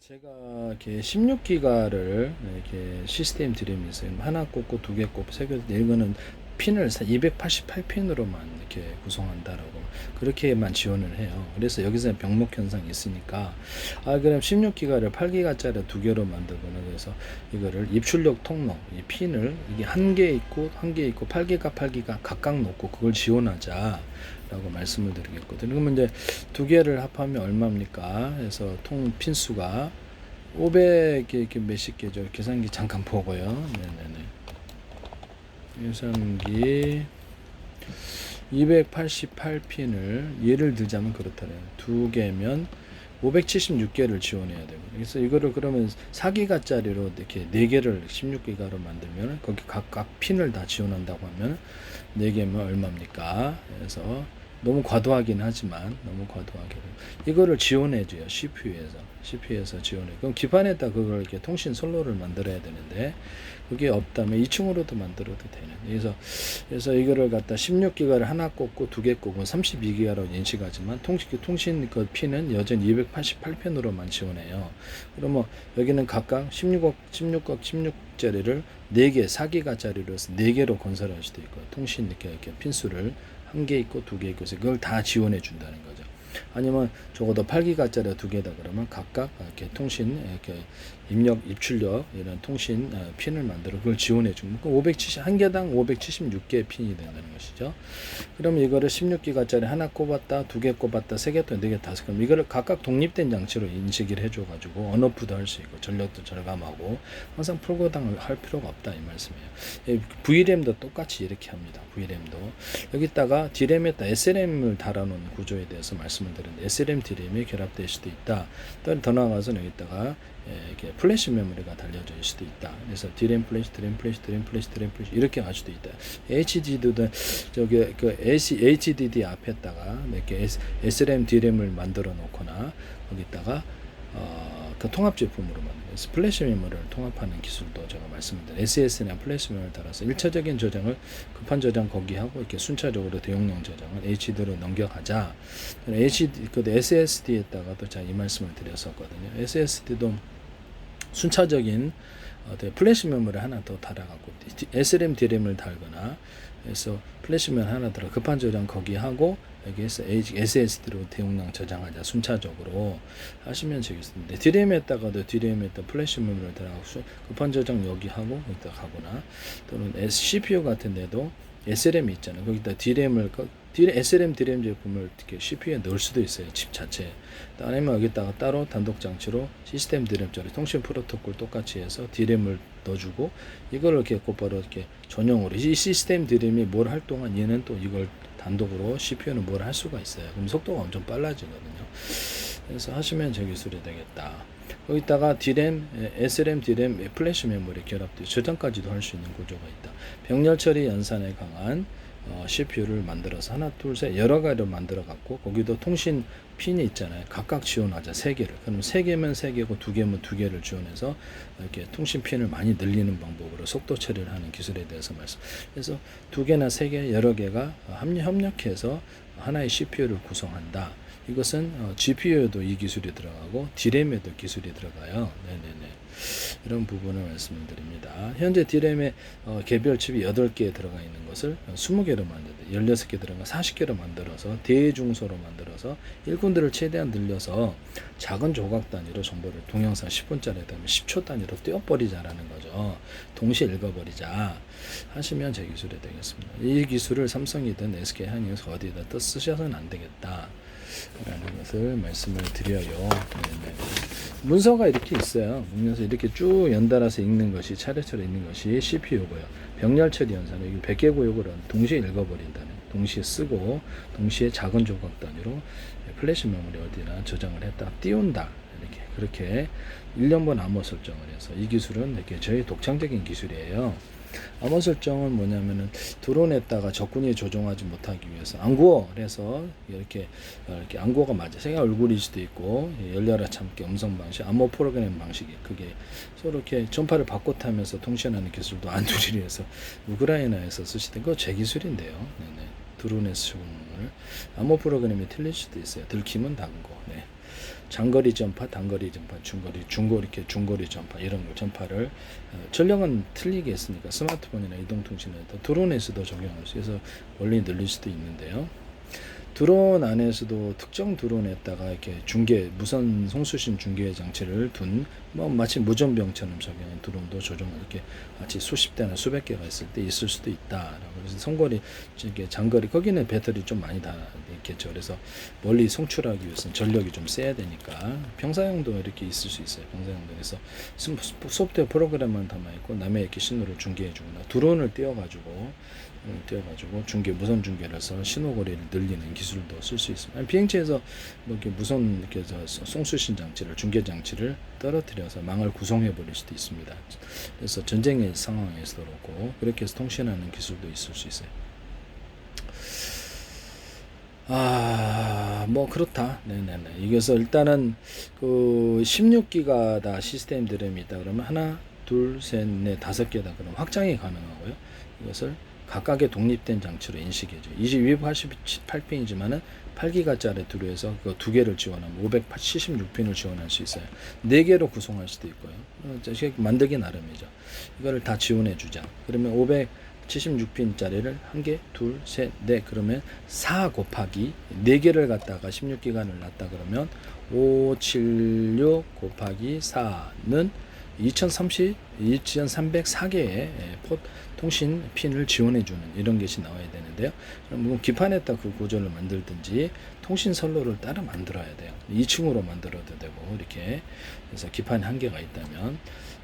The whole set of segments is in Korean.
제가 이렇게 16기가를 이렇게 시스템 드림이 있어요. 하나 꽂고 두 개 꽂고 세 개, 이거는 핀을 288핀으로만 이렇게 구성한다라고 그렇게만 지원을 해요. 그래서 여기서 병목 현상이 있으니까 그럼 16기가를 8기가짜리 두 개로 만들거나 그래서 이거를 입출력 통로 이 핀을 이게 한 개 있고 한 개 있고 8기가 각각 놓고 그걸 지원하자. 라고 말씀을 드리겠거든요. 그러면 이제 두 개를 합하면 얼마입니까? 해서 통 핀수가 500개 이렇게 몇십 개죠. 계산기 잠깐 보고요. 네네네. 계산기 288핀을 예를 들자면 그렇다래요. 두 개면 576개를 지원해야 되고 그래서 이거를 그러면 4기가짜리로 이렇게 4개를 16기가로 만들면 거기 각각 핀을 다 지원한다고 하면 4개면 얼마입니까? 그래서 너무 과도하긴 하지만 너무 과도하게 이거를 지원해줘요. CPU에서 지원해. 그럼 기판에다 그걸 이렇게 통신 선로를 만들어야 되는데 그게 없다면 2층으로도 만들어도 되는. 그래서 이거를 갖다 16기가를 하나 꽂고 두 개 꽂고 32기가로 인식하지만 통신 그 핀은 여전히 288핀으로만 지원해요. 그러면 여기는 각각 16짜리를 4개, 4기가짜리로 해서 4개로 건설할 수도 있고 통신 이렇게 핀수를 한 개 있고 두 개 있고 해서 그걸 다 지원해 준다는 거죠. 아니면 적어도 8기가짜리 두 개다 그러면 각각 이렇게 통신 이렇게 입출력 이런 통신 핀을 만들어 그걸 지원해 주면 한 개당 576개의 핀이 된다는 것이죠. 그럼 이거를 16기가짜리 하나 꼽았다, 두 개 꼽았다, 세 개 또 네 개, 다섯 개. 그럼 이거를 각각 독립된 장치로 인식을 해줘 가지고 언오프도 할 수 있고 전력도 절감하고 항상 풀고당을 할 필요가 없다 이 말씀이에요. VRAM도 똑같이 이렇게 합니다. VRAM도 여기다가 D램에다 SRAM을 달아놓은 구조에 대해서 말씀을 드렸는데 SRAM, D램이 결합될 수도 있다. 또 더 나아가서 여기다가 이렇게 플래시 메모리가 달려져 있을 수도 있다. 그래서 D램 플래시 이렇게 갈 수도 있다. HDD도 저기 그 HDD 앞에다가 이렇게 SRAM, D램을 만들어 놓거나 거기다가 그 통합 제품으로 만들어서 플래시 메모리를 통합하는 기술도 제가 말씀드린 SS나 플래시 메모리를 따라서 1차적인 저장을 급한 저장 거기 하고 이렇게 순차적으로 대용량 저장을 HD로 넘겨가자. SSD에다가도 제가 이 말씀을 드렸었거든요. SSD도 순차적인 플래시 메모리 하나 더 달아갖고 SRAM, D램을 달거나 그래서 플래시 메모리 하나 들어 급한 저장 거기 하고 여기에서 SSD로 대용량 저장하자 순차적으로 하시면 되겠습니다. D램에다가도 D램에다 플래시 메모리를 들어가고 급한 저장 여기 하고 여기다 가거나 또는 CPU 같은 데도 SRAM이 있잖아요. 거기다 SRAM, D램 제품을 이렇게 CPU에 넣을 수도 있어요. 칩 자체에. 아니면 여기다가 따로 단독 장치로 시스템 D램짜리 통신 프로토콜 똑같이 해서 D램을 넣어주고 이걸 이렇게 곧바로 이렇게 전용으로 이 시스템 D램이 뭘 할 동안 얘는 또 이걸 단독으로 CPU는 뭘 할 수가 있어요. 그럼 속도가 엄청 빨라지거든요. 그래서 하시면 저 기술이 되겠다. 거기다가 D램, SRAM, D램, 플래시 메모리 결합돼 저장까지도 할 수 있는 구조가 있다. 병렬 처리 연산에 강한 CPU를 만들어서 하나, 둘, 셋 여러 가지로 만들어 갖고 거기도 통신 핀이 있잖아요. 각각 지원하자 3개를. 그럼 3개면 3개고 2개면 2개를 지원해서 이렇게 통신 핀을 많이 늘리는 방법으로 속도 처리를 하는 기술에 대해서 말씀. 그래서 2개나 3개 여러 개가 협력해서 하나의 CPU를 구성한다. 이것은 GPU에도 이 기술이 들어가고 D램에도 기술이 들어가요. 네네네. 이런 부분을 말씀을 드립니다. 현재 D램에 개별 칩이 8개 들어가 있는 것을 20개로 만들다 16개 들어가 40개로 만들어서 대중소로 만들어서 일꾼들을 최대한 늘려서 작은 조각 단위로 정보를 동영상 10분짜리 되면 10초 단위로 떼어버리자라는 거죠. 동시에 읽어버리자 하시면 제 기술이 되겠습니다. 이 기술을 삼성이든 SK 하이닉스 어디에다 또 쓰셔서는 안 되겠다 라는 것을 말씀을 드려요. 네네. 문서가 이렇게 있어요. 문서 이렇게 쭉 연달아서 읽는 것이 차례차례 읽는 것이 CPU고요. 병렬 처리 연산은 100개 구역을 동시에 읽어버린다는, 동시에 쓰고 동시에 작은 조각 단위로 플래시 메모리 어디나 저장을 했다 띄운다. 이렇게 그렇게 1년분 암호 설정을 해서 이 기술은 이렇게 저희 독창적인 기술이에요. 암호 설정은 뭐냐면은 드론에다가 적군이 조종하지 못하기 위해서 안구어 그래서 이렇게 안구어가 맞아. 생각 얼굴일 수도 있고 열려라 참기 음성 방식, 암호 프로그램 방식이 그게 서로 이렇게 전파를 바꿔 타면서 통신하는 기술도 안두리를 해서 우크라이나에서 쓰시던 거 제 기술인데요. 네네. 드론에서 적용을 암호 프로그램이 틀릴 수도 있어요. 들키면 당고. 네. 장거리 전파, 단거리 전파, 중거리 전파 이런 거 전파를 전력은 틀리게 했으니까 스마트폰이나 이동통신에 드론에서도 적용할 수 있어서 멀리 늘릴 수도 있는데요. 드론 안에서도 특정 드론에다가 이렇게 무선 송수신 중계 장치를 둔 마치 무전병처럼 적용한 드론도 이렇게 마치 수십 대나 수백 개가 있을 때 있을 수도 있다라고. 그래서 성거리, 장거리 거기는 배터리 좀 많이 다 있겠죠. 그래서 멀리 송출하기 위해서는 전력이 좀 세야 되니까 평사용도 이렇게 있을 수 있어요. 평사용도. 그래서 소프트웨어 프로그램만 담아 있고 남의 이렇게 신호를 중계해주거나 드론을 띄워가지고 무선 중계를 해서 신호 거리를 늘리는 기술도 쓸 수 있습니다. 비행체에서 이렇게 무선 송수신 장치를, 중계 장치를 떨어뜨려서 망을 구성해 버릴 수도 있습니다. 그래서 전쟁의 상황에서도 그렇고 그렇게 해서 통신하는 기술도 있을 수 있어요. 그렇다. 네네네. 이것을 일단은 16기가 다 시스템 드램이 있다 그러면 하나, 둘, 셋, 넷, 5개다 그러면 확장이 가능하고요. 이것을 각각의 독립된 장치로 인식해줘. 288핀이지만은 8기가짜리 두루에서 그 2개를 지원하면 576핀을 지원할 수 있어요. 4개로 구성할 수도 있고요. 만들기 나름이죠. 이거를 다 지원해 주자. 그러면 576핀짜리를 1개, 2, 3, 4 그러면 4 곱하기 4개를 갖다가 16기간을 놨다 그러면 576 곱하기 4는 2304개의 통신 핀을 지원해주는 이런 것이 나와야 되는데요. 그럼 기판에다 그 구조를 만들든지 통신 선로를 따로 만들어야 돼요. 2층으로 만들어도 되고 이렇게. 그래서 기판에 한계가 있다면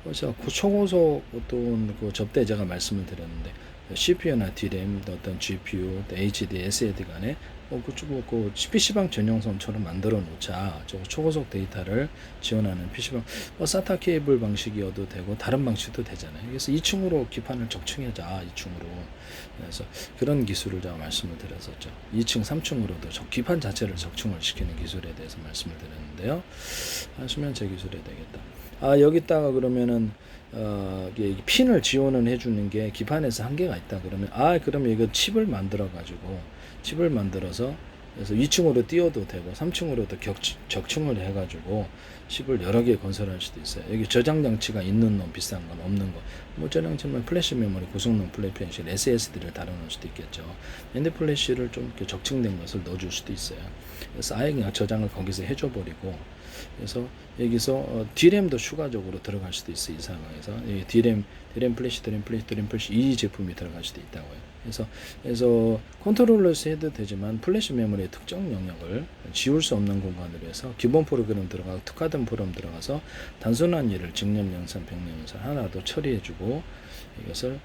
그래서 초고속 어떤 접대 제가 말씀을 드렸는데 CPU나 DRAM, 어떤 GPU, HD, SSD 간에 PC방 전용선처럼 만들어 놓자. 초고속 데이터를 지원하는 PC방, SATA 케이블 방식이어도 되고 다른 방식도 되잖아요. 그래서 2층으로 기판을 적층하자. 2층으로. 그래서 그런 기술을 제가 말씀을 드렸었죠. 2층, 3층으로도 기판 자체를 적층을 시키는 기술에 대해서 말씀을 드렸는데요. 하시면 제 기술이 되겠다. 여기다가 그러면은 핀을 지원을 해주는 게 기판에서 한계가 있다 그러면 그러면 이거 칩을 만들어서 그래서 2층으로 띄워도 되고 3층으로도 적층을 해가지고 칩을 여러 개 건설할 수도 있어요. 여기 저장 장치가 있는 놈, 비싼 건 없는 거. 저장 장치만 플래시 메모리, 고성능 플래시, SSD를 달아놓을 수도 있겠죠. 엔드 플래시를 좀 이렇게 적층된 것을 넣어줄 수도 있어요. 그래서 아예 그냥 저장을 거기서 해줘버리고. 그래서 여기서 DRAM도 추가적으로 들어갈 수도 있어요. 이 상황에서 DRAM 플래시 이 제품이 들어갈 수도 있다고요. 그래서 컨트롤러에서 해도 되지만 플래시 메모리의 특정 영역을 지울 수 없는 공간으로 해서 기본 프로그램 들어가고 특화된 프로그램 들어가서 단순한 일을 직접 영상, 병렬 영상 하나 더 처리해주고 이것을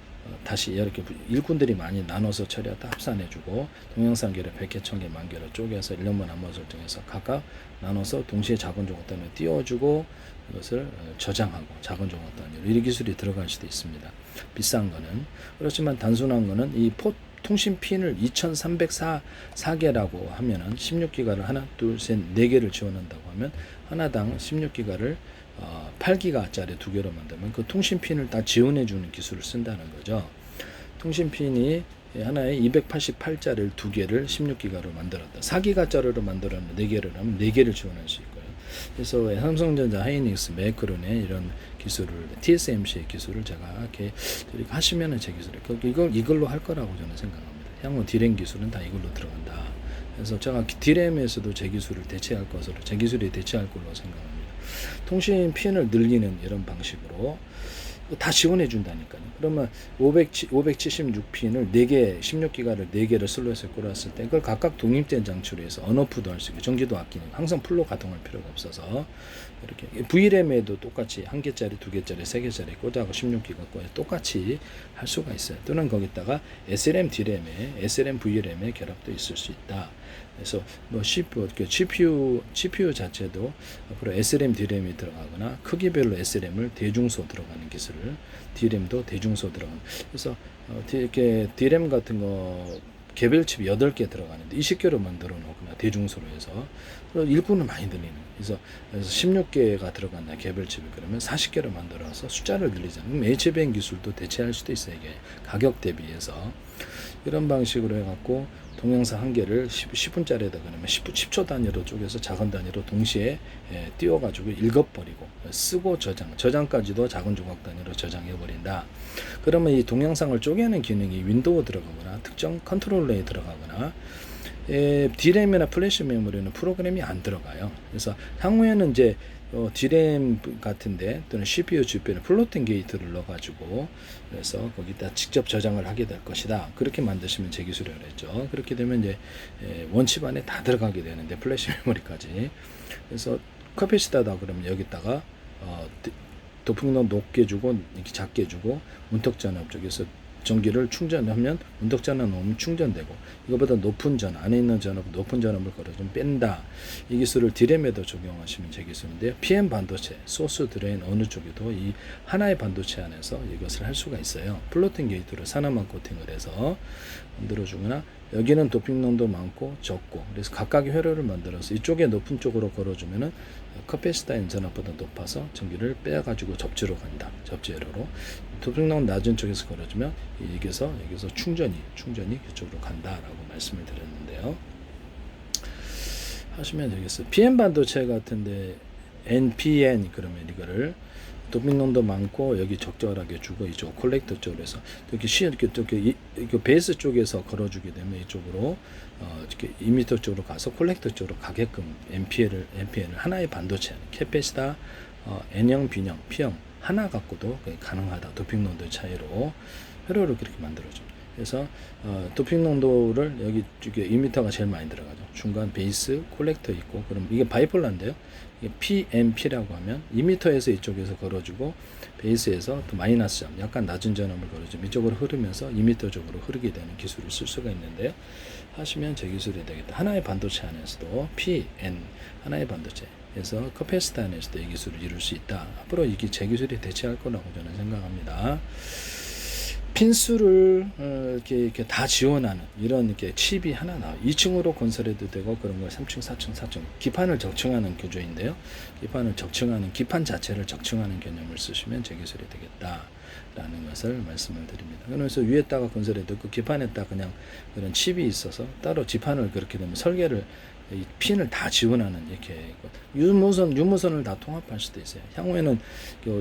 다시 이렇게 일꾼들이 많이 나눠서 처리하다 합산해주고 동영상계를 100개, 1000개, 10,000개로 쪼개서 1년만 안무 설정해서 각각 나눠서 동시에 작은 종합 단위로 띄워주고 이것을 저장하고 작은 종합 단위로 이 기술이 들어갈 수도 있습니다. 비싼 거는. 그렇지만 단순한 거는 이 통신 핀을 2304개라고 하면은 16기가를 하나, 둘, 셋, 4개를 지원한다고 하면 하나당 16기가를 8기가짜리 2개로 만들면 그 통신 핀을 다 지원해 주는 기술을 쓴다는 거죠. 통신 핀이 하나에 288짜리를 2개를 16기가로 만들었다. 4기가짜리로 만들었는데 4개를 하면 4개를 지원할 수 있고요. 그래서 삼성전자, 하이닉스, 매크론의 이런 기술을, TSMC의 기술을 제가 이렇게 하시면은 제 기술이 이걸로 할 거라고 저는 생각합니다. 향후 디램 기술은 다 이걸로 들어간다. 그래서 제가 디램에서도 제 기술이 대체할 걸로 생각합니다. 통신 핀을 늘리는 이런 방식으로 다 지원해 준다니까요. 그러면 576핀을 4개, 16기가를 4개를 슬롯에 꽂았을 때 그걸 각각 독립된 장치로 해서 언오프도 할 수 있고 전기도 아끼는, 항상 풀로 가동할 필요가 없어서 이렇게 VRAM에도 똑같이 1개짜리, 2개짜리, 3개짜리 꽂아고 16기가 꽂아 똑같이 할 수가 있어요. 또는 거기다가 SRAM, DRAM에 SRAM, VRAM의 결합도 있을 수 있다. 그래서 CPU 자체도 앞으로 SRAM, DRAM이 들어가거나 크기별로 SRAM을 대중소 들어가는 기술을, DRAM도 대중소 들어가는. 그래서 이렇게 DRAM 같은 거 개별칩 8개 들어가는데 20개로 만들어 놓거나 대중소로 해서 일꾼을 많이 늘리는. 그래서 16개가 들어간다 개별칩이. 그러면 40개로 만들어서 숫자를 늘리자. 그럼 HBM 기술도 대체할 수도 있어요. 이게 가격 대비해서 이런 방식으로 해갖고 동영상 한 개를 10분짜리에다 그러면 10초 단위로 쪼개서 작은 단위로 동시에 띄워가지고 읽어버리고 쓰고 저장까지도 작은 조각 단위로 저장해버린다. 그러면 이 동영상을 쪼개는 기능이 윈도우 들어가거나 특정 컨트롤러에 들어가거나 D램이나 플래시 메모리는 프로그램이 안 들어가요. 그래서 향후에는 이제 D램 같은데 또는 CPU, GPU는 플로팅 게이트를 넣어가지고 그래서 거기다 직접 저장을 하게 될 것이다. 그렇게 만드시면 제 기술이라고 했죠. 그렇게 되면 이제 원칩 안에 다 들어가게 되는데 플래시 메모리까지. 그래서 커피시다다 그러면 여기다가 도핑도 높게 주고 이렇게 작게 주고 문턱전압 쪽에서 전기를 충전하면 문턱전압 놓으면 충전되고 이거보다 높은 전 안에 있는 전압 높은 전압을 걸어 좀 뺀다. 이 기술을 D램에도 적용하시면 제 기술인데요. PM 반도체 소스 드레인 어느 쪽에도 이 하나의 반도체 안에서 이것을 할 수가 있어요. 플로팅 게이트로 산화만 코팅을 해서 만들어주거나 여기는 도핑 농도 많고 적고 그래서 각각의 회로를 만들어서 이쪽에 높은 쪽으로 걸어주면은 커피시다인 전압보다 높아서 전기를 빼가지고 접지로 간다. 접지 회로로 도핑 농도 낮은 쪽에서 걸어주면 여기서 충전이 그쪽으로 간다라고 말씀을 드렸는데요. 하시면 되겠어요. PM 반도체 같은데 NPN 그러면 이거를 도핑 농도 많고 여기 적절하게 주고 이쪽 콜렉터 쪽으로 해서 이렇게 베이스 쪽에서 걸어주게 되면 이쪽으로 이렇게 2m 쪽으로 가서 콜렉터 쪽으로 가게끔 NPN을 하나의 반도체 캐패시다 N형, B형, P형 하나 갖고도 가능하다. 도핑 농도 차이로 회로를 그렇게 만들어줍니다. 그래서 도핑 농도를 여기 2m가 제일 많이 들어가죠. 중간 베이스 콜렉터 있고 그럼 이게 바이폴라인데요. 이게 PMP라고 하면 2m에서 이쪽에서 걸어주고 베이스에서 또 마이너스 점 약간 낮은 전압을 걸어주면 이쪽으로 흐르면서 2m 쪽으로 흐르게 되는 기술을 쓸 수가 있는데요. 하시면 제 기술이 되겠다. 하나의 반도체 안에서도 PN 하나의 반도체 그래서 커패시터 안에서도 이 기술을 이룰 수 있다. 앞으로 이게 제 기술이 대체할 거라고 저는 생각합니다. 핀수를 이렇게 다 지원하는 이런 이렇게 칩이 하나 나와. 2층으로 건설해도 되고 그런 걸 3층, 4층, 4층 기판을 적층하는 구조인데요. 기판 자체를 적층하는 개념을 쓰시면 제 기술이 되겠다라는 것을 말씀을 드립니다. 그래서 위에다가 건설해도 그 기판에다가 그냥 그런 칩이 있어서 따로 지판을 그렇게 되면 설계를 이 핀을 다 지원하는 이렇게 유무선을 다 통합할 수도 있어요. 향후에는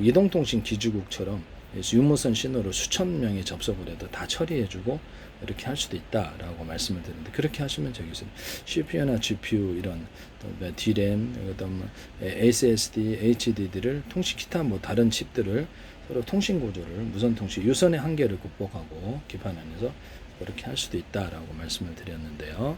이동통신 기지국처럼 유무선 신호를 수천 명이 접속을 해도 다 처리해주고 이렇게 할 수도 있다라고 말씀을 드리는데 그렇게 하시면 저기 CPU나 GPU 이런 D램, 그다음 SSD, HDD를 기타 다른 칩들을 서로 통신 구조를 무선 통신 유선의 한계를 극복하고 기판 안에서 그렇게 할 수도 있다라고 말씀을 드렸는데요.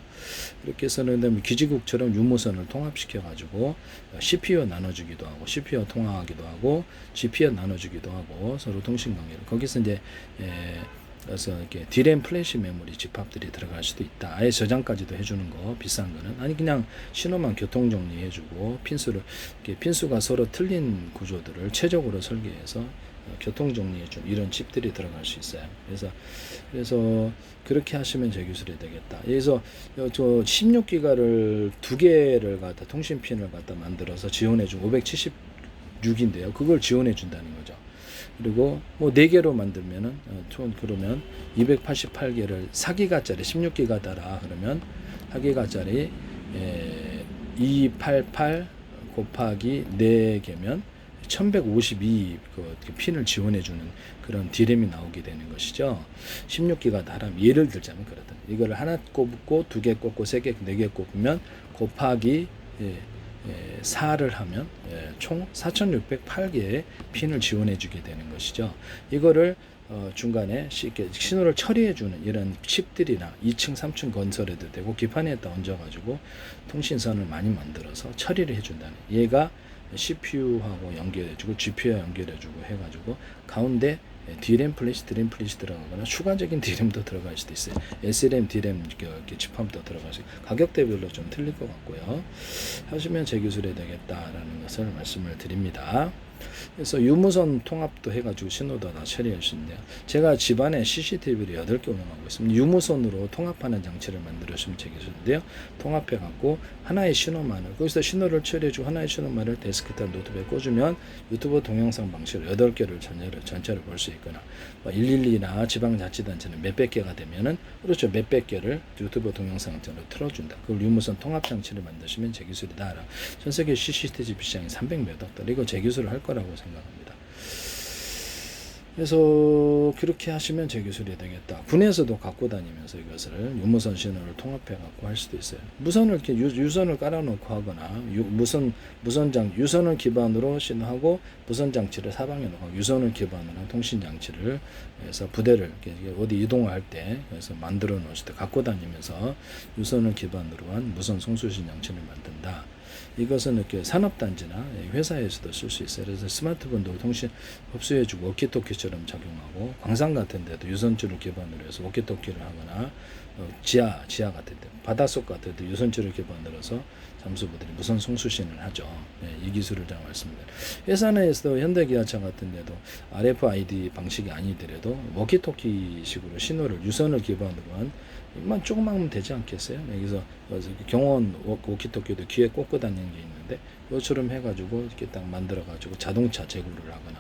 이렇게 해서는 기지국처럼 유무선을 통합시켜 가지고 CPU 나눠주기도 하고 CPU 통화하기도 하고 GPU 나눠주기도 하고 서로 통신 관계를 거기서 이제 그래서 이렇게 D램 플래시 메모리 집합들이 들어갈 수도 있다. 아예 저장까지도 해주는 거 비싼 거는 아니 그냥 신호만 교통 정리해주고 핀수가 서로 틀린 구조들을 최적으로 설계해서 교통 정리해준 이런 칩들이 들어갈 수 있어요. 그래서 그렇게 하시면 제 기술이 되겠다. 그래서 저 16기가를 두 개를 갖다 통신핀을 갖다 만들어서 지원해준 576인데요. 그걸 지원해준다는 거죠. 그리고 뭐 4개로 만들면은 그러면 288개를 4기가짜리 16기가다라 그러면 4기가짜리 288 곱하기 4개면 1152 핀을 지원해주는 그런 D램이 나오게 되는 것이죠. 16기가 나라면 예를 들자면 그렇다. 이걸 하나 꼽고 2개 꼽고 3개, 4개 꼽으면 곱하기 4를 하면 총 4608개의 핀을 지원해주게 되는 것이죠. 이거를 중간에 신호를 처리해주는 이런 칩들이나 2층, 3층 건설해도 되고 기판에다 얹어가지고 통신선을 많이 만들어서 처리를 해준다는 얘가 CPU하고 연결해주고 GPU와 연결해주고 해가지고 가운데 D램 플래시 들어가거나 추가적인 D램도 들어갈 수도 있어요. SRAM, D램 이렇게 집합도 들어갈 수 있어요. 가격대별로 좀 틀릴 것 같고요. 하시면 제 기술이 되겠다라는 것을 말씀을 드립니다. 그래서 유무선 통합도 해가지고 신호도 다 처리할 수 있는데요. 제가 집안에 CCTV를 8개 운영하고 있습니다. 유무선으로 통합하는 장치를 만들어주면 제 기술인데요. 통합해갖고 하나의 신호만을, 거기서 신호를 처리해주고 하나의 신호만을 데스크탑 노트북에 꽂으면 유튜브 동영상 방식으로 8개를 전체를 볼 수 있거나, 112나 지방자치단체는 몇백 개가 되면은, 그렇죠, 몇백 개를 유튜브 동영상으로 틀어준다. 그걸 유무선 통합 장치를 만드시면 제 기술이다. 전 세계 CCTV 시장이 300몇 억 달러, 이거 제 기술을 할 거라고 생각합니다. 그래서 그렇게 하시면 제 기술이 되겠다. 군에서도 갖고 다니면서 이것을 유무선 신호를 통합해 갖고 할 수도 있어요. 무선을 이렇게 유선을 깔아놓고 하거나 유선을 기반으로 신호하고 무선 장치를 사방에 놓고 유선을 기반으로 한 통신 장치를 해서 부대를 이렇게 어디 이동할 때 그래서 만들어 놓을 때 갖고 다니면서 유선을 기반으로 한 무선 송수신 장치를 만든다. 이것은 이렇게 산업단지나 회사에서도 쓸 수 있어요. 그래서 스마트폰도 통신 흡수해주고 워키토키처럼 작용하고, 광산 같은 데도 유선줄을 기반으로 해서 워키토키를 하거나, 지하 같은 데, 바닷속 같은 데 유선줄을 기반으로 해서 잠수부들이 무선 송수신을 하죠. 이 기술을 제가 말씀드려요. 회사 내에서도 현대기아차 같은 데도 RFID 방식이 아니더라도 워키토키식으로 신호를 유선을 기반으로 한 조금만 하면 되지 않겠어요? 여기서 경호원 워키토키도 귀에 꽂고 다니는 게 있는데, 이것처럼 해가지고 이렇게 딱 만들어가지고 자동차 재고를 하거나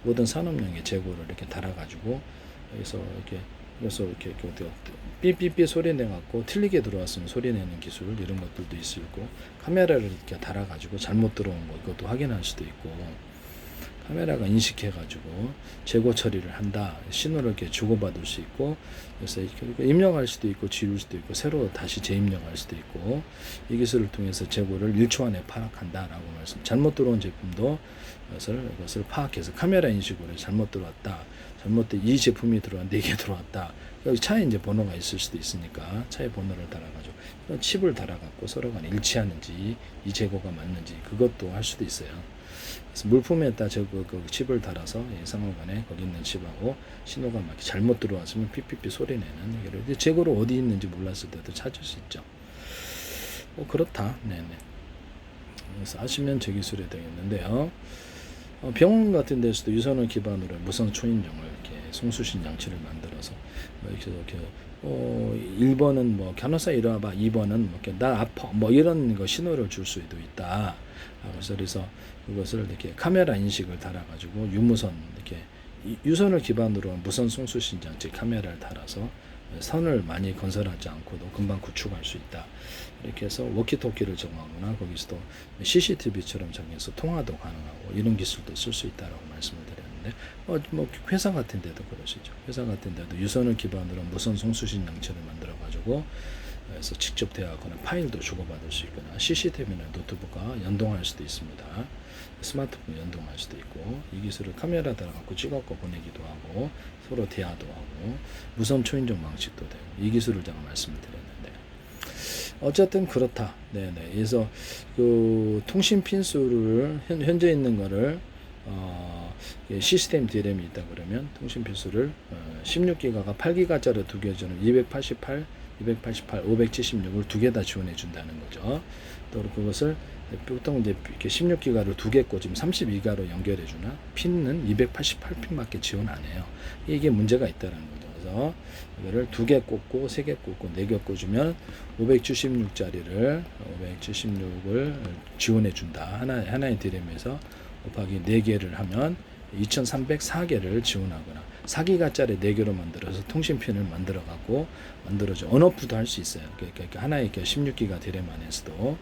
모든 산업용의 재고를 이렇게 달아가지고 그래서 이렇게 삐삐삐 소리 내갖고 틀리게 들어왔으면 소리 내는 기술, 이런 것들도 있을 거고, 카메라를 이렇게 달아가지고 잘못 들어온 거 이것도 확인할 수도 있고, 카메라가 인식해가지고 재고 처리를 한다. 신호를 이렇게 주고받을 수 있고, 그래서 입력할 수도 있고, 지울 수도 있고, 새로 다시 재입력할 수도 있고, 이 기술을 통해서 재고를 1초 안에 파악한다라고 말씀. 잘못 들어온 제품도 이것을 파악해서 카메라 인식으로 잘못 들어왔다. 이 제품이 들어왔는데 이게 들어왔다. 여기 차에 이제 번호가 있을 수도 있으니까 차에 번호를 달아가지고 칩을 달아갖고 서로 간에 일치하는지, 이 재고가 맞는지 그것도 할 수도 있어요. 그래서 물품에다 그 칩을 달아서 상호간에 거기 있는 칩하고 신호가 막 잘못 들어왔으면 삐삐삐 소리 내는, 재고를 어디 있는지 몰랐을 때도 찾을 수 있죠. 그렇다. 네네. 그래서 아시면 제 기술이 되겠는데요. 병원 같은 데서도 유선을 기반으로 무선 초인종을 이렇게 송수신 장치를 만들어서 이렇게 1번은 간호사 이리 와봐, 2번은 나 아파, 이런 거 신호를 줄 수도 있다. 그래서 이것을 이렇게 카메라 인식을 달아가지고 유무선 이렇게 유선을 기반으로 한 무선 송수신 장치 카메라를 달아서 선을 많이 건설하지 않고도 금방 구축할 수 있다. 이렇게 해서 워키토키를 정하거나 거기서도 CCTV처럼 정해서 통화도 가능하고, 이런 기술도 쓸 수 있다라고 말씀을 드렸는데, 회사 같은 데도 그러시죠. 회사 같은 데도 유선을 기반으로 무선 송수신 장치를 만들어 가지고 그래서 직접 대화하거나 파일도 주고받을 수 있거나, CCTV나 노트북과 연동할 수도 있습니다. 스마트폰 연동할 수도 있고, 이 기술을 카메라 달아갖고 찍어갖고 보내기도 하고, 서로 대화도 하고, 무선 초인종 방식도 되고, 이 기술을 제가 말씀을 드렸는데, 어쨌든 그렇다. 네네. 그래서 그 통신 핀수를 현재 있는 거를 시스템 D램이 있다 그러면 통신 핀수를 16기가가 8기가짜리 2개 주는 288, 576을 2개 다 지원해 준다는 거죠. 또 그것을 보통 이제 이렇게 16기가를 2개 꽂으면 32기가로 연결해 주나, 핀은 288핀밖에 지원 안 해요. 이게 문제가 있다는 거죠. 그래서 이거를 2개 꽂고 3개 꽂고 4개 꽂으면 576짜리를 576을 지원해 준다. 하나의 D램에서 곱하기 4개를 하면 2304개를 지원하거나, 4기가짜리 4개로 만들어서 통신핀을 만들어줘. 언어프도 할 수 있어요. 그러니까 하나의 16기가 D램 안에서도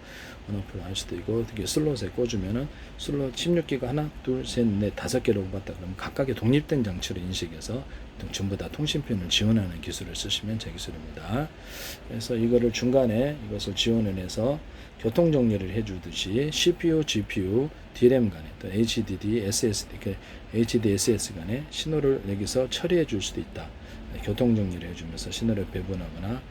언어프를 할 수도 있고, 어떻게 슬롯에 꽂으면은 슬롯 16기가 하나, 둘, 셋, 넷, 5개로 봤다 그러면 각각의 독립된 장치를 인식해서 전부 다 통신핀을 지원하는 기술을 쓰시면 제 기술입니다. 그래서 이거를 중간에 이것을 지원을 해서 교통 정리를 해주듯이 CPU, GPU, DRAM 간에 또 HDD, SSD, HDSS 간에 신호를 여기서 처리해 줄 수도 있다. 교통 정리를 해주면서 신호를 배분하거나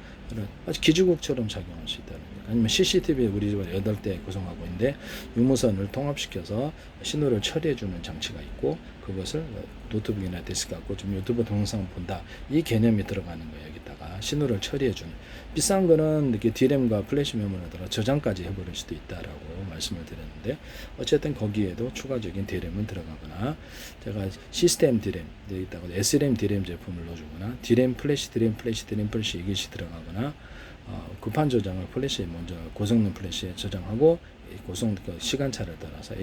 기지국처럼 작용할 수 있다는 거예요. 아니면 CCTV 우리 집에 8대 구성하고 있는데 유무선을 통합시켜서 신호를 처리해주는 장치가 있고, 그것을 노트북이나 데스크에 꽂으면 유튜브 동영상을 본다. 이 개념이 들어가는 거예요. 여기다가 신호를 처리해주는. 비싼 거는 이렇게 D램과 플래시 메모리에 들어 저장까지 해버릴 수도 있다라고 말씀을 드렸는데, 어쨌든 그러면 거기에도 추가적인 D램을 들어가거나 제가 시스템 D램 여기다가 SRAM D램 제품을 넣어주거나 D램 플래시 이것이 들어가거나 급한 저장을 플래시에 먼저 고성능 플래시에 저장하고 고성 시간차를 따라서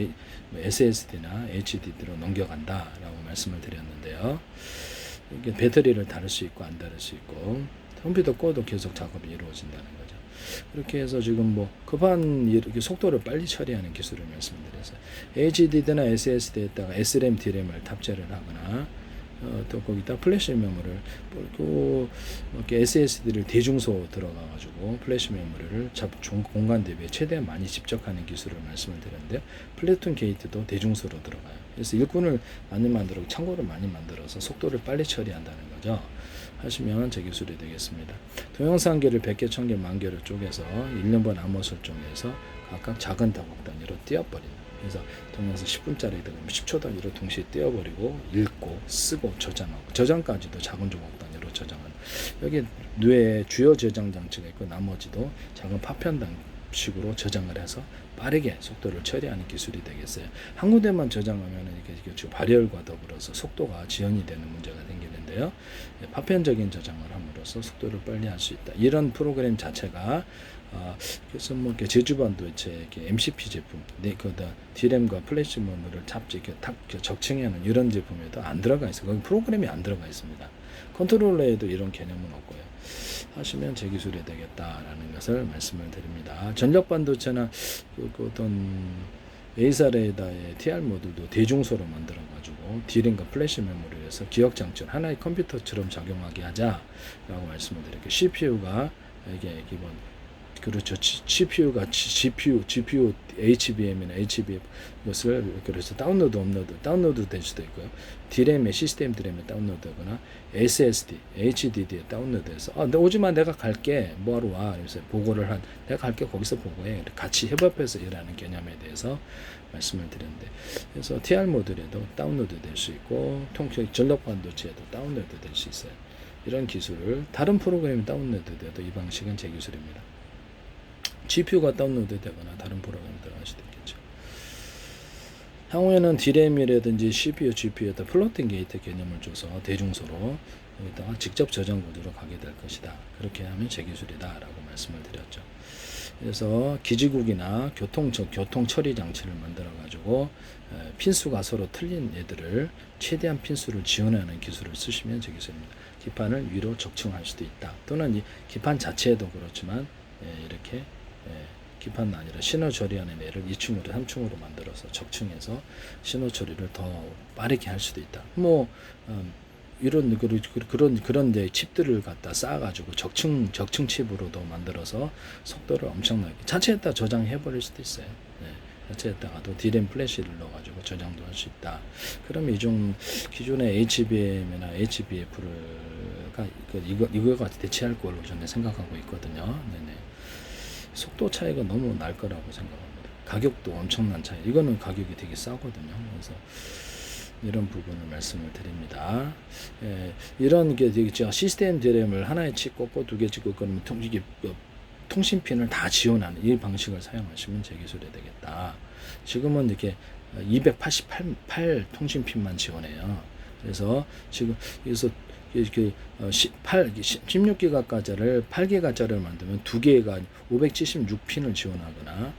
SSD나 HDD로 넘겨간다라고 말씀을 드렸는데요. 이게 배터리를 다룰 수 있고 안 다룰 수 있고 컴퓨터 꺼도 계속 작업이 이루어진다는 거죠. 그렇게 해서 지금 뭐 급한 이렇게 속도를 빨리 처리하는 기술을 말씀드렸어요. HDD나 SSD에다가 SRAM, D램을 탑재를 하거나 또 거기다 플래시 메모리를 이렇게 SSD를 대중소 들어가가지고 플래시 메모리를 공간 대비에 최대한 많이 집적하는 기술을 말씀을 드렸는데 플래툰 게이트도 대중소로 들어가요. 그래서 일꾼을 많이 만들고 창고를 많이 만들어서 속도를 빨리 처리한다는 거죠. 하시면 제 기술이 되겠습니다. 동영상기를 100개, 1000개, 10,000개를 쪼개서 1년번 암호 설정해서 각각 작은 다국 단위로 띄어버린다. 그래서 동영상 10분짜리 되면 10초 단위로 동시에 띄어버리고 읽고 쓰고 저장하고 저장까지도 작은 조각 단위로 저장하는 여기 뇌에 주요 저장 장치가 있고 나머지도 작은 파편 식으로 저장을 해서 빠르게 속도를 처리하는 기술이 되겠어요. 한 군데만 저장하면 이게 발열과 더불어서 속도가 지연이 되는 문제가 생기는데요. 파편적인 저장을 함으로써 속도를 빨리 할 수 있다. 이런 프로그램 자체가 그래서 뭐 이렇게 제주반도체 이렇게 MCP 제품, D램과 플래시 메모리를 이렇게 적층하는 이런 제품에도 안 들어가 있어요. 거기 프로그램이 안 들어가 있습니다. 컨트롤러에도 이런 개념은 없고요. 하시면 제 기술이 되겠다라는 것을 말씀을 드립니다. 전력 반도체나 어떤 A사레다의 TR 모듈도 대중소로 만들어 가지고 D램과 플래시 메모리에서 기억 장치 하나의 컴퓨터처럼 작용하게 하자라고 말씀을 드릴게요. CPU가 이게 기본 그렇죠. CPU가 GPU, HBM이나 HBF 이것을 그래서 다운로드 될 수도 있고요. D램에 시스템 D램에 다운로드하거나 SSD, HDD에 다운로드해서 오지마 내가 갈게 뭐하러 와 그래서 보고를 내가 갈게 거기서 보고해 같이 협업해서 일하는 개념에 대해서 말씀을 드렸는데 그래서 TR 모듈에도 다운로드 될 수 있고 전력 반도체에도 다운로드 될 수 있어요. 이런 기술을 다른 프로그램이 다운로드 돼도 이 방식은 제 기술입니다. GPU가 다운로드 되거나 다른 프로그램 들어갈 수도 있겠죠. 향후에는 D램이라든지 CPU, GPU에다 플로팅 게이트 개념을 줘서 대중소로 여기다가 직접 저장 구조로 가게 될 것이다. 그렇게 하면 제 기술이다 라고 말씀을 드렸죠. 그래서 기지국이나 교통 처리 장치를 만들어 가지고 핀수가 서로 틀린 애들을 최대한 핀수를 지원하는 기술을 쓰시면 제 기술입니다. 기판을 위로 적층할 수도 있다. 또는 이 기판 자체에도 그렇지만 이렇게 기판은 아니라 신호 처리하는 애를 2층으로 3층으로 만들어서 적층해서 신호 처리를 더 빠르게 할 수도 있다. 뭐 이런 그런 데 칩들을 갖다 쌓아가지고 적층 칩으로도 만들어서 속도를 엄청나게 자체에다 저장해 버릴 수도 있어요. 자체에다가도 D램 플래시를 넣어가지고 저장도 할 수 있다. 그럼 이종 기존의 HBM이나 HBF가 이거가 대체할 걸로 저는 생각하고 있거든요. 네네. 속도 차이가 너무 날 거라고 생각합니다. 가격도 엄청난 차이. 이거는 가격이 되게 싸거든요. 그래서 이런 부분을 말씀을 드립니다. 이런 게 시스템 D램을 하나에 칩 꽂고 두 개 칩 꽂고 그러면 이게 통신핀을 다 지원하는 이 방식을 사용하시면 제 기술이 되겠다. 지금은 이렇게 288 통신핀만 지원해요. 그래서 지금 여기서 16기가짜리를 8기가짜리를 만들면 두 개가 576핀을 지원하거나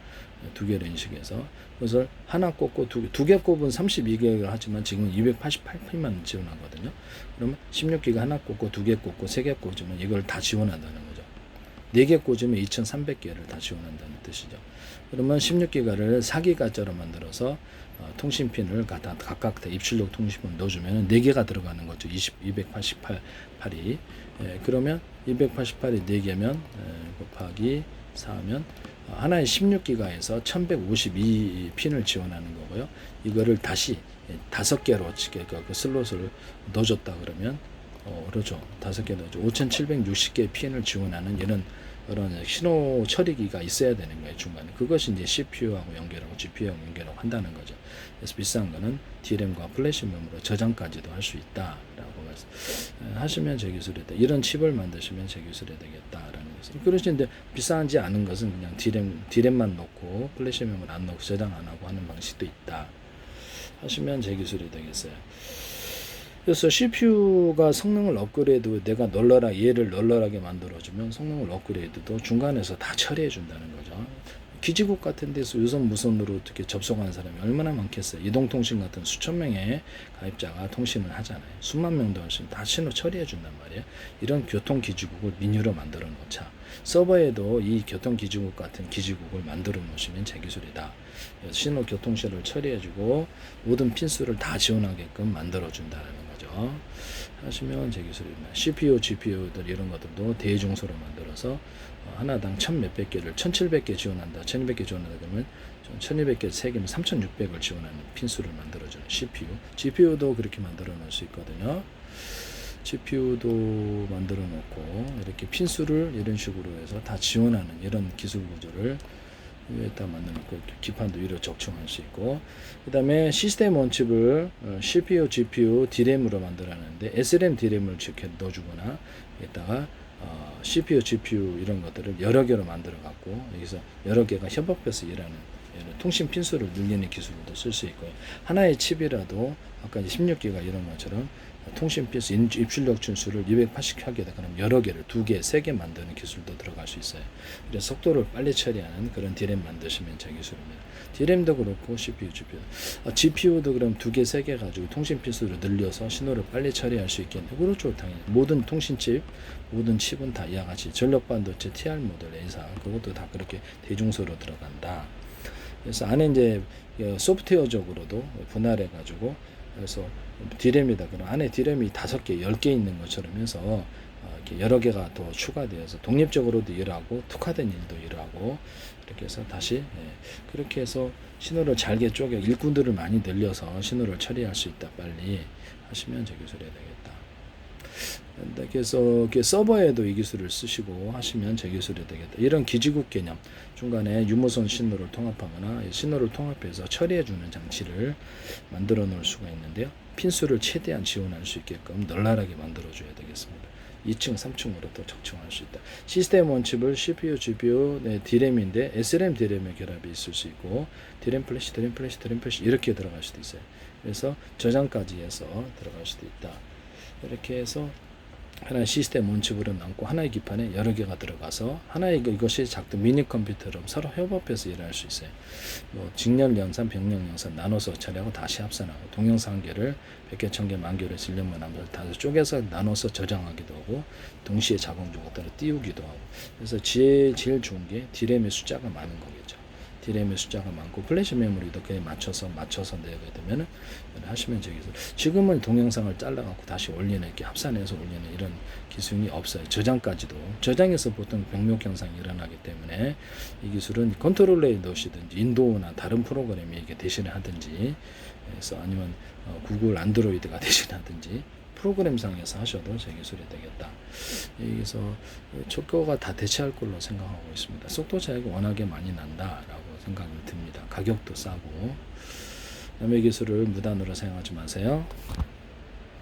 두 개를 인식해서 그것을 하나 꽂고 두 개 꼽은 32기가를 하지만 지금 288핀만 지원하거든요. 그러면 16기가 하나 꽂고 두 개 꽂고 세 개 꽂으면 이걸 다 지원한다는 거죠. 4개 꽂으면 2300개를 다 지원한다는 뜻이죠. 그러면 16기가를 4기가짜리로 만들어서 통신핀을 각각 다 입출력 통신핀을 넣어주면 4개가 들어가는 거죠. 288이. 그러면 288이 4개면 곱하기 4하면 하나의 16기가에서 1152핀을 지원하는 거고요. 이거를 다시 5개로 그 슬롯을 넣어줬다 그러면 그렇죠. 5개 넣어줘. 5760개 핀을 지원하는 이런 그런 신호 처리기가 있어야 되는 거예요, 중간에. 그것이 이제 CPU하고 연결하고 GPU하고 연결하고 한다는 거죠. 그래서 비싼 거는 DRAM과 플래시 메모리 저장까지도 할 수 있다라고 하시면 제 기술이다. 이런 칩을 만드시면 제 기술이 되겠다라는 거죠. 그러시는데 비싸지 않은 것은 그냥 DRAM만 넣고 플래시 메모리 안 넣고 저장 안 하고 하는 방식도 있다 하시면 제 기술이 되겠어요. 그래서 CPU가 성능을 업그레이드, 내가 얘를 널널하게 만들어주면 성능을 업그레이드도 중간에서 다 처리해 준다는 거죠. 기지국 같은 데서 유선 무선으로 어떻게 접속하는 사람이 얼마나 많겠어요. 이동통신 같은 수천 명의 가입자가 통신을 하잖아요. 수만 명도 하시면 다 신호 처리해 준단 말이에요. 이런 교통기지국을 민유로 만들어 놓자. 서버에도 이 교통기지국 같은 기지국을 만들어 놓으시면 제 기술이다. 신호 교통신호를 처리해 주고 모든 핀수를 다 지원하게끔 만들어 준다는 거죠. 하시면 제 기술입니다. CPU, GPU들 이런 것들도 대중소로 만들어서 하나당 1000몇백 개를 1700개 지원한다. 1200개 지원한다 그러면 1200개 3개면 3600을 지원하는 핀수를 만들어주는 CPU. GPU도 그렇게 만들어 놓을 수 있거든요. GPU도 만들어 놓고 이렇게 핀수를 이런 식으로 해서 다 지원하는 이런 기술 구조를 위에다 만들어 놓고 기판도 위로 적층할 수 있고, 그 다음에 시스템 원칩을 CPU, GPU, DRAM으로 만들어놨는데 SRAM DRAM을 이렇게 넣어주거나 여기다가 CPU, GPU 이런 것들을 여러 개로 만들어 갖고 여기서 여러 개가 협업해서 일하는 통신 핀수를 늘리는 기술도 쓸 수 있고요. 하나의 칩이라도 아까 16기가 이런 것처럼 통신 핀수 입출력 준수를 280 하게 되거나 여러 개를 2개, 3개 만드는 기술도 들어갈 수 있어요. 그래서 속도를 빨리 처리하는 그런 DRAM 만드시면 제 기술입니다. DRAM도 그렇고 CPU, GPU도 그럼 2개, 3개 가지고 통신 핀수를 늘려서 신호를 빨리 처리할 수 있겠네요. 그렇죠, 당연히. 모든 통신칩, 모든 칩은 다 이와 같이 전력 반도체 TR 모델 A사 그것도 다 그렇게 대중소로 들어간다. 그래서 안에 이제 소프트웨어적으로도 분할해 가지고 그래서 DRAM이다 그럼 안에 DRAM이 5개, 10개 있는 것처럼 해서 이렇게 여러 개가 더 추가되어서 독립적으로도 일하고 특화된 일도 일하고 이렇게 해서 다시 그렇게 해서 신호를 잘게 쪼개 일꾼들을 많이 늘려서 신호를 처리할 수 있다. 빨리 하시면 제 기술이 되겠다. 그래서 서버에도 이 기술을 쓰시고 하시면 제 기술이 되겠다. 이런 기지국 개념 중간에 유무선 신호를 통합하거나 신호를 통합해서 처리해주는 장치를 만들어 놓을 수가 있는데요. 핀수를 최대한 지원할 수 있게끔 널널하게 만들어 줘야 되겠습니다. 2층, 3층으로 또 적층할 수 있다. 시스템 원칩을 CPU, GPU, DRAM인데 SRAM, DRAM의 결합이 있을 수 있고 DRAM 플래시 이렇게 들어갈 수도 있어요. 그래서 저장까지 해서 들어갈 수도 있다. 이렇게 해서 하나의 시스템 원칩으로 남고 하나의 기판에 여러 개가 들어가서 하나의 이것이 작은 미니 컴퓨터처럼 서로 협업해서 일할 수 있어요. 뭐 직렬 연산, 병렬 연산 나눠서 처리하고 다시 합산하고 동영상 한 개를 100개, 1000개, 만 개를 질량만 하면서 다 쪼개서 나눠서 저장하기도 하고 동시에 작업 중에 따라 띄우기도 하고. 그래서 제일 좋은 게 DRAM의 숫자가 많은 거겠죠. DRAM의 숫자가 많고 플래시 메모리도 그에 맞춰서 내게 되면은 하시면 되겠어요. 지금은 동영상을 잘라갖고 다시 올리는 이렇게 합산해서 올리는 이런 기술이 없어요. 저장에서 보통 병목 현상이 일어나기 때문에 이 기술은 컨트롤러에 넣으시든지 윈도우나 다른 프로그램이 이게 대신하든지 해서 아니면 구글 안드로이드가 대신하든지 프로그램상에서 하셔도 제 기술이 되겠다. 여기서 저거가 다 대체할 걸로 생각하고 있습니다. 속도 차이가 워낙에 많이 난다라고 생각이 듭니다. 가격도 싸고 남의 기술을 무단으로 사용하지 마세요.